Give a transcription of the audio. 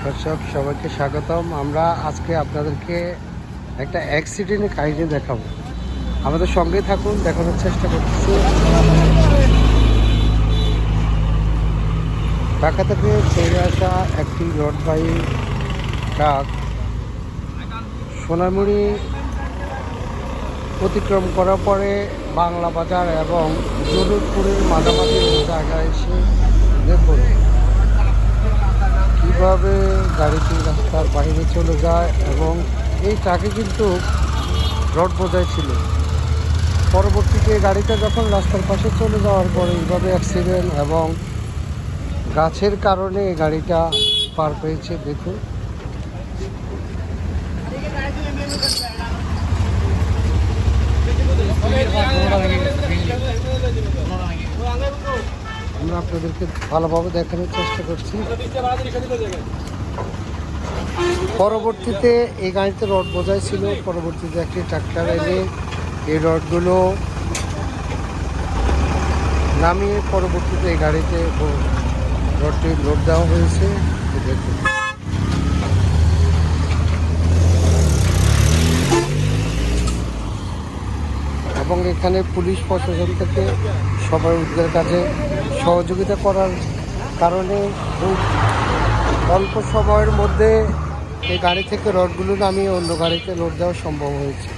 দর্শক সবাইকে স্বাগতম। আমরা আজকে আপনাদেরকে একটা অ্যাক্সিডেন্টের কাহিনী দেখাবো। আমাদের সঙ্গে থাকুন, দেখানোর চেষ্টা করতেছি। ঢাকা থেকে ছেড়ে আসা একটি রডবাহী ট্রাক সোনামুড়ি অতিক্রম করার পরে বাংলা বাজার এবং জরুরপুরের মাঝামাঝি জায়গায় এসে দেখুন কীভাবে গাড়িটি রাস্তার বাইরে চলে যায়। এবং এই ট্রাকে কিন্তু রড বোঝাই ছিল। পরবর্তীতে গাড়িটা যখন রাস্তার পাশে চলে যাওয়ার পরে এইভাবে অ্যাক্সিডেন্ট এবং গাছের কারণে গাড়িটা পার পেয়েছে। দেখুন আমরা আপনাদেরকে ভালোভাবে দেখানোর চেষ্টা করছি। পরবর্তীতে এই গাড়িতে রড বোঝাই ছিল। পরবর্তীতে একটি ট্রাক্টর এনে এই রডগুলো নামিয়ে পরবর্তীতে এই গাড়িতে রডটি লোড দেওয়া হয়েছে। দেখুন এবং এখানে পুলিশ প্রশাসন থেকে সবাই উদ্ধার কাজে সহযোগিতা করার কারণে খুব অল্প সময়ের মধ্যে এই গাড়ি থেকে রডগুলো নামিয়ে অন্য গাড়িতে লোড দেওয়া সম্ভব হয়েছে।